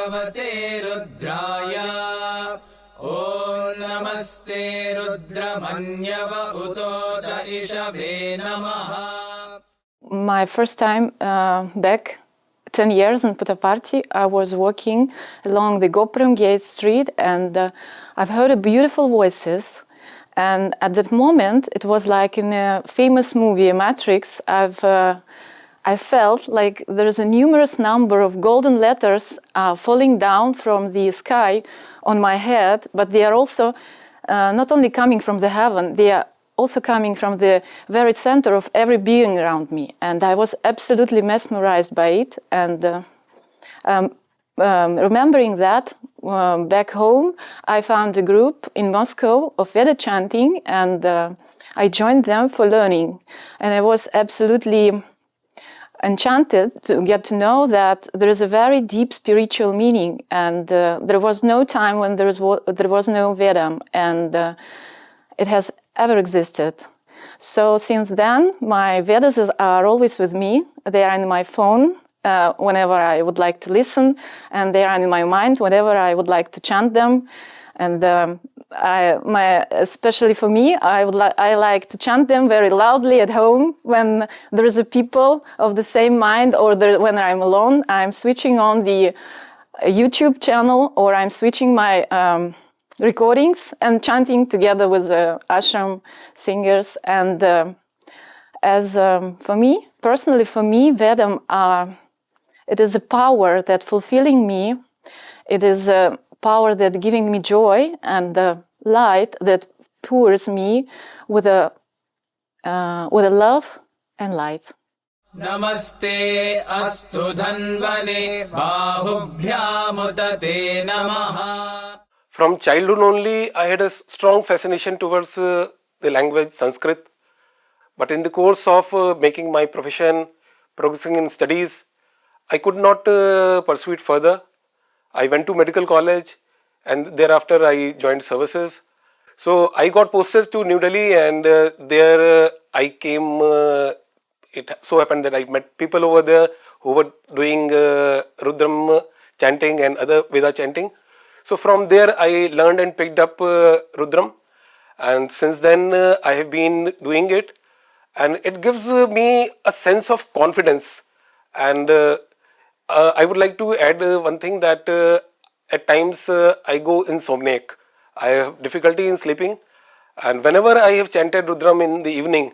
Bhagavate Rudraya Om Namaste Rudramanyava Utoda Ishabhe Namaha. My first time back 10 years in Puttaparthi, I was walking along the Gopuram Gate Street and I've heard beautiful voices. And at that moment, it was like in a famous movie, Matrix, I felt like there's a numerous number of golden letters falling down from the sky on my head, but they are also not only coming from the heaven, they are also coming from the very center of every being around me. And I was absolutely mesmerized by it. And remembering that, back home, I found a group in Moscow of Veda chanting, and I joined them for learning. And I was absolutely enchanted to get to know that there is a very deep spiritual meaning, and there was no time when there was no Veda, and it has ever existed. So since then, my Vedas are always with me. They are in my phone whenever I would like to listen, and they are in my mind whenever I would like to chant them. And especially for me, I like to chant them very loudly at home when there is a people of the same mind, or when I'm alone. I'm switching on the YouTube channel, or I'm switching my recordings and chanting together with ashram singers. And for me, personally, Vedam it is a power that fulfilling me. It is a power that giving me joy, and light that pours me with a love and light. Namaste astu dhanvane bahubhyamutate namaha. From childhood only, I had a strong fascination towards the language Sanskrit. But in the course of making my profession, progressing in studies, I could not pursue it further. I went to medical college, and thereafter I joined services. So I got posted to New Delhi, and there I came. It so happened that I met people over there who were doing Rudram chanting and other Veda chanting. So from there I learned and picked up Rudram, and since then I have been doing it, and it gives me a sense of confidence. And I would like to add one thing, that at times I go insomniac. I have difficulty in sleeping, and whenever I have chanted Rudram in the evening,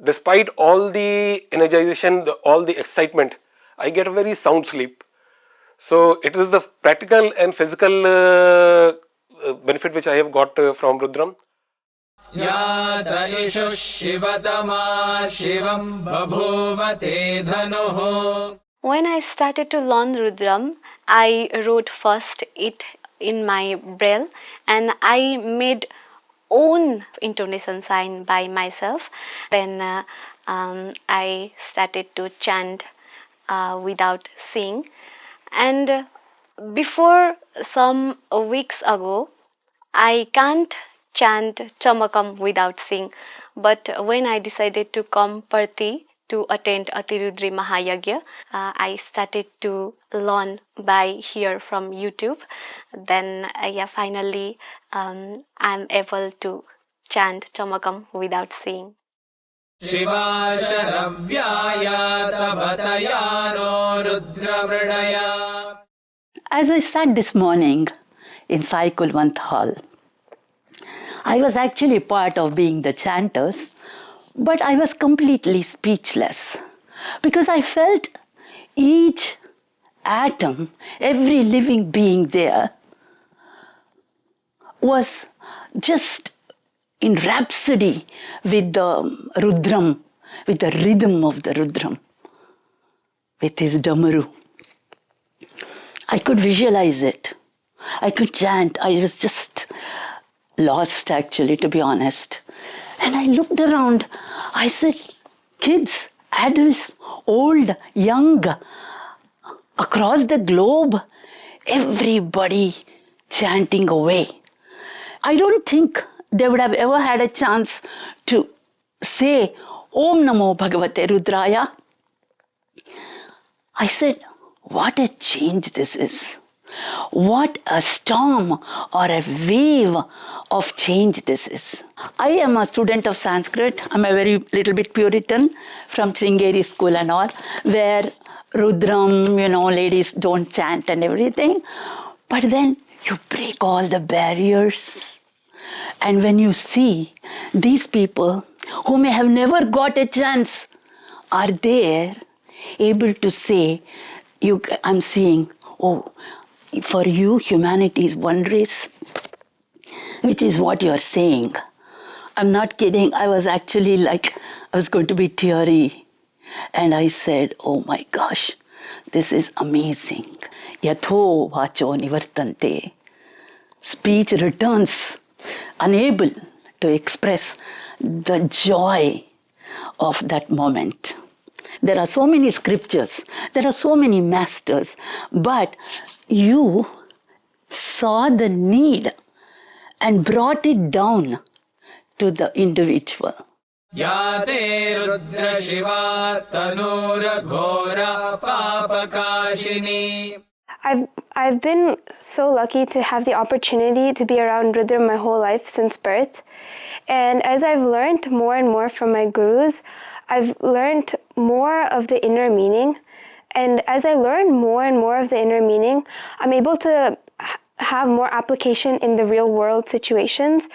despite all the energization, all the excitement, I get a very sound sleep. So it is the practical and physical benefit which I have got from Rudram. Yata ishu shivatama shivam babhuvate dhanuho. When I started to learn Rudram, I wrote first it in my braille, and I made own intonation sign by myself. Then I started to chant without sing. And before some weeks ago, I can't chant Chamakam without sing. But when I decided to come Parthi to attend Ati Rudra Maha Yajnam, I started to learn by hear from YouTube. Then finally I'm able to chant Chamakam without singing. Shiva Sharavyaya Tavatayano Rudravridaya. As I sat this morning in Sai Kulwant Hall, I was actually part of being the chanters, but I was completely speechless because I felt each atom, every living being there was just in rhapsody with the Rudram, with the rhythm of the Rudram, with his Damaru. I could visualize it. I could chant. I was just lost, actually, to be honest. And I looked around. I said, kids, adults, old, young, across the globe, everybody chanting away. I don't think they would have ever had a chance to say, Om Namo Bhagavate Rudraya. I said, what a change this is. What a storm or a wave of change this is. I am a student of Sanskrit. I'm a very little bit Puritan from Sringeri school and all, where Rudram, ladies don't chant and everything. But then you break all the barriers. And when you see these people who may have never got a chance are there, able to say, I'm seeing, oh, for you, humanity is one race, which is what you're saying. I'm not kidding. I was actually I was going to be teary. And I said, oh my gosh, this is amazing. Yatho vacho nivartante. Speech returns, unable to express the joy of that moment. There are so many scriptures, there are so many masters, but you saw the need and brought it down to the individual. Yate Rudra Shiva Tanura Ghora Papakashini. I've been so lucky to have the opportunity to be around Rudra my whole life since birth. And as I've learned more and more from my gurus, I've learned more of the inner meaning. And as I learn more and more of the inner meaning, I'm able to have more application in the real world situations.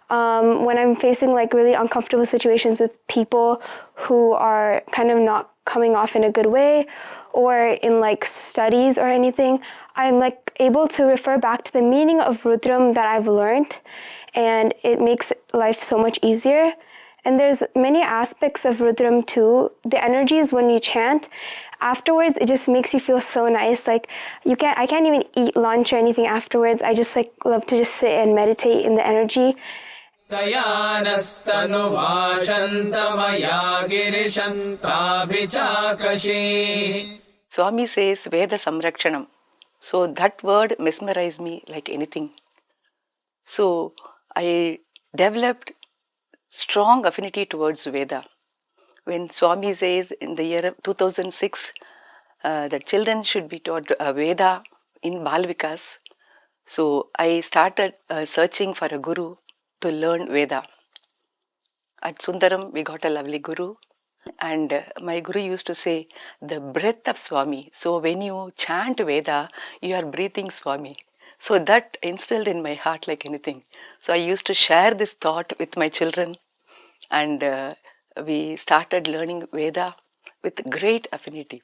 When I'm facing really uncomfortable situations with people who are kind of not coming off in a good way, or in studies or anything, I'm able to refer back to the meaning of Rudram that I've learned, and it makes life so much easier. And there's many aspects of Rudram too. The energies when you chant, afterwards it just makes you feel so nice. I can't even eat lunch or anything afterwards. I just love to just sit and meditate in the energy. Tayanastanu Vashantamaya Girishantabhichakashi. Swami says Veda Samrakshanam. So that word mesmerized me like anything. So I developed strong affinity towards Veda. When Swami says in the year 2006 that children should be taught Veda in Balvikas, so I started searching for a guru to learn Veda. At Sundaram, we got a lovely guru. And my guru used to say, the breath of Swami. So when you chant Veda, you are breathing Swami. So that instilled in my heart like anything. So I used to share this thought with my children. And we started learning Veda with great affinity.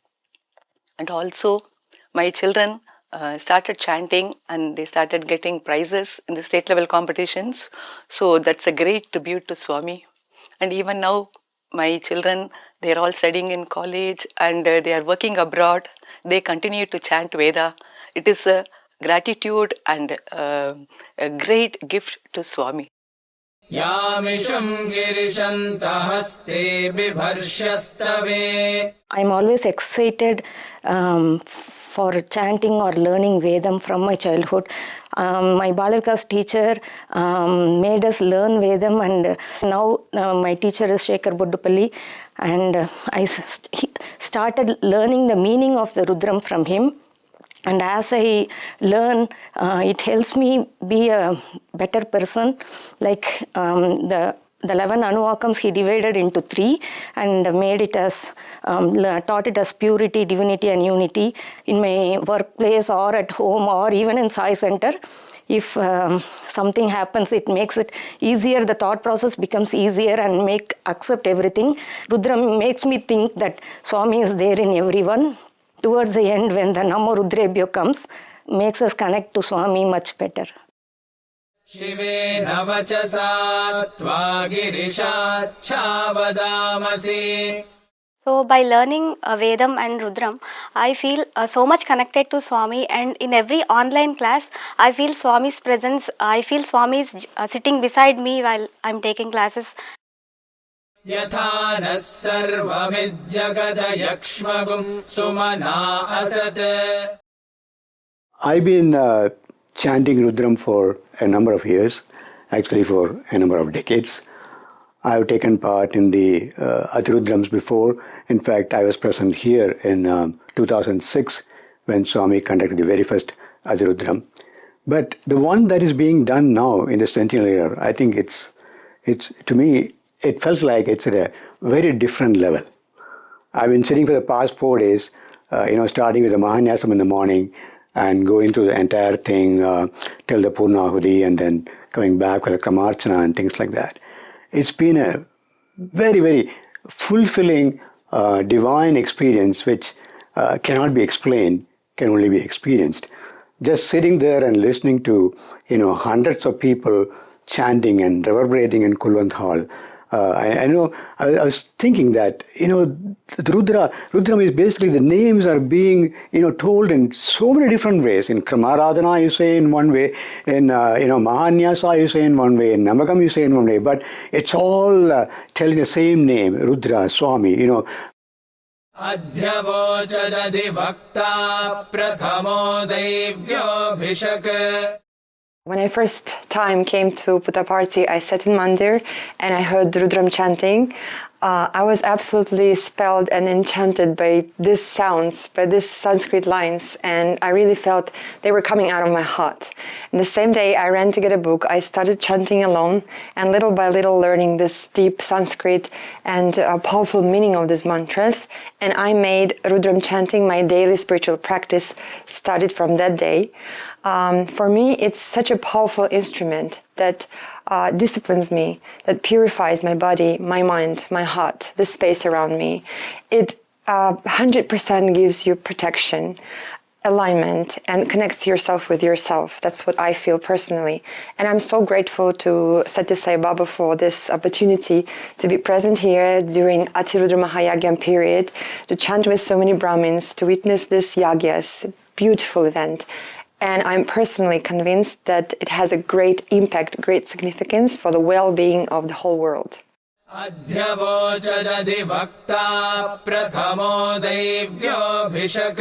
And also, my children started chanting and they started getting prizes in the state level competitions. So that's a great tribute to Swami. And even now, my children, they're all studying in college and they are working abroad. They continue to chant Veda. It is a gratitude and a great gift to Swami. Yamishum Girishantahaste Bibharshastave. I'm always excited for chanting or learning Vedam from my childhood. My Balavikas teacher made us learn Vedam, and now my teacher is Shekhar Boddupalli, and I started learning the meaning of the Rudram from him. And as I learn, it helps me be a better person. The 11 Anuvakams he divided into 3 and made it as, taught it as purity, divinity and unity. In my workplace or at home or even in Sai Center, if something happens, it makes it easier, the thought process becomes easier and accept everything. Rudram makes me think that Swami is there in everyone. Towards the end, when the Namo Rudrebhyo comes, makes us connect to Swami much better. Shive Navachasa Tvagirishat Chavadamasi. So by learning Vedam and Rudram, I feel so much connected to Swami, and in every online class, I feel Swami's presence. I feel Swami is sitting beside me while I'm taking classes. Yathanas sarvamid yakshmagum sumana asat. I've been chanting Rudram for a number of years, actually for a number of decades. I've taken part in the Ati Rudrams before. In fact, I was present here in 2006 when Swami conducted the very first Ati Rudram. But the one that is being done now in the centennial year, I think it's to me, it felt like it's at a very different level. I've been sitting for the past 4 days, starting with the Mahanyasam in the morning and going through the entire thing till the Purnahudi and then coming back with the Kramarchana and things like that. It's been a very, very fulfilling, divine experience which cannot be explained, can only be experienced. Just sitting there and listening to, hundreds of people chanting and reverberating in Kulwant Hall. I was thinking that, the Rudram is basically the names are being, told in so many different ways. In Kramaradhana you say in one way, in, Mahanyasa you say in one way, in Namakam you say in one way, but it's all telling the same name, Rudra, Swami, Adhyavochadadi Bhakta Prathamo Devyobhishak. When I first time came to Puttaparthi, I sat in Mandir and I heard Rudram chanting. I was absolutely spelled and enchanted by these sounds, by these Sanskrit lines, and I really felt they were coming out of my heart. And the same day I ran to get a book, I started chanting alone and little by little learning this deep Sanskrit and powerful meaning of these mantras. And I made Rudram chanting my daily spiritual practice, started from that day. For me, it's such a powerful instrument that disciplines me, that purifies my body, my mind, my heart, the space around me. It 100% gives you protection, alignment, and connects yourself with yourself. That's what I feel personally. And I'm so grateful to Sathya Sai Baba for this opportunity to be present here during Ati Rudra Maha Yajnam period, to chant with so many Brahmins, to witness this yagyas, beautiful event. And I'm personally convinced that it has a great impact, great significance for the well-being of the whole world. Adhyavochadadi Bhakta Prathamo Devyobhishak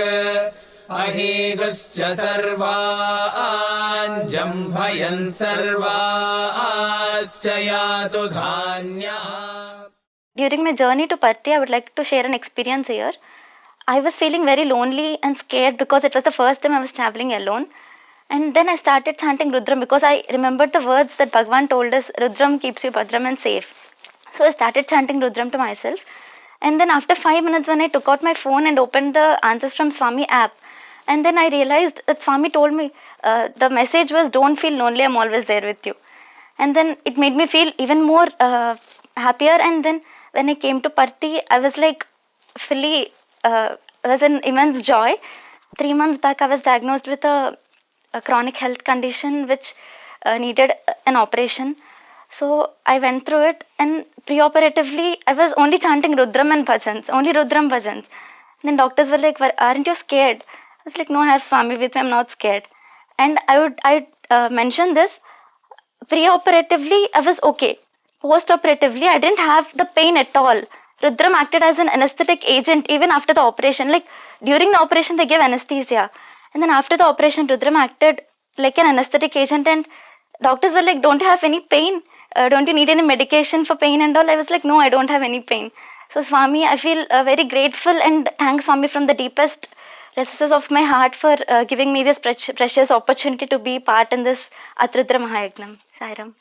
Ahiguscha Sarvaan Jambhayan Sarvaascha Yatu Dhanya. During my journey to Parthi, I would like to share an experience here. I was feeling very lonely and scared because it was the first time I was traveling alone. And then I started chanting Rudram because I remembered the words that Bhagawan told us, Rudram keeps you Bhadram and safe. So I started chanting Rudram to myself. And then after 5 minutes when I took out my phone and opened the Answers from Swami app, and then I realized that Swami told me, the message was, don't feel lonely, I'm always there with you. And then it made me feel even more happier. And then when I came to Parthi, I was like fully... was an immense joy. 3 months back, I was diagnosed with a chronic health condition which needed an operation. So I went through it, and pre-operatively, I was only chanting Rudram and Bhajans, only Rudram Bhajans. Then doctors were like, aren't you scared? I was like, no, I have Swami with me, I'm not scared. And I mention this, pre-operatively, I was okay. Post-operatively, I didn't have the pain at all. Rudram acted as an anesthetic agent even after the operation. Like during the operation, they gave anesthesia. And then after the operation, Rudram acted like an anesthetic agent. And doctors were like, don't you have any pain? Don't you need any medication for pain and all? I was like, no, I don't have any pain. So Swami, I feel very grateful and thanks Swami from the deepest recesses of my heart for giving me this precious opportunity to be part in this Ati Rudra Maha Yajnam. Sai Ram.